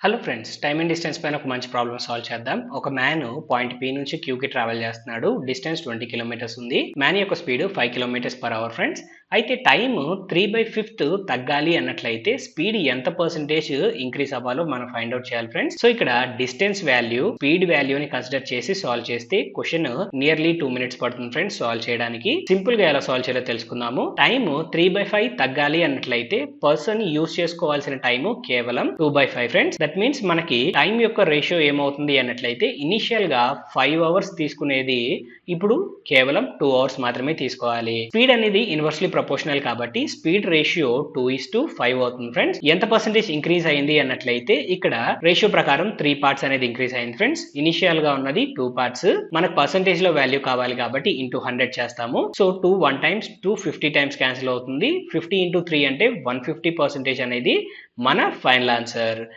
Hello friends, time and distance పైన ఒక మంచి ప్రాబ్లమ్ సాల్వ్ చేద్దాం. ఒక మ్యాన్ పాయింట్ పి నుంచి క్యూ కి ట్రావెల్ చేస్తున్నాడు. డిస్టెన్స్ 20 కిలోమీటర్స్ ఉంది. మ్యాన్ యొక్క speed 5 kilometres per our friends. అయితే టైమ్ 3/5 తగ్గాలి అన్నట్లయితే స్పీడ్ ఎంత పర్సెంటేజ్ ఇంక్రీస్ అవ్వాలో మనం ఫైండ్ అవుట్ చేయాలి ఫ్రెండ్స్. సో ఇక్కడ డిస్టెన్స్ వాల్యూ, స్పీడ్ వాల్యూని కన్సిడర్ చేసి సాల్వ్ చేస్తే క్వశ్చన్ నియర్లీ 2 మినిట్స్ పడుతుంది ఫ్రెండ్స్ సాల్వ్ చేయడానికి. సింపుల్ గా ఎలా సాల్వ్ చేయాలో తెలుసుకుందాము. టైమ్ 3/5 తగ్గాలి అన్నట్లయితే పర్సన్ యూస్ చేసుకోవాల్సిన టైం కేవలం 2/5 ఫ్రెండ్స్. దట్ మీన్స్ మనకి టైం యొక్క రేషియో ఏమవుతుంది అన్నట్లయితే ఇనిషియల్ గా 5 అవర్స్ తీసుకునేది ఇప్పుడు కేవలం 2 అవర్స్ మాత్రమే తీసుకోవాలి. స్పీడ్ అనేది ఇన్వర్స్లీ ప్రపోర్షనల్ కాబట్టి స్పీడ్ రేషియో 2:5 అవుతుంది ఫ్రెండ్స్. ఎంత పర్సెంటేజ్ ఇంక్రీజ్ అయింది అన్నట్లయితే ఇక్కడ రేషియో ప్రకారం 3 పార్ట్స్ అనేది ఇంక్రీజ్ అయింది ఫ్రెండ్స్. ఇనిషియల్ గా ఉన్నది 2 పార్ట్స్. మనకు పర్సెంటేజ్ లో వాల్యూ కావాలి కాబట్టి ఇంటూ 100 చేస్తాము. సో 2 1 టైమ్స్ 2 50 టైమ్స్ క్యాన్సిల్ అవుతుంది. 50 ఇంటూ 3 అంటే 150% అనేది మన ఫైనల్ ఆన్సర్.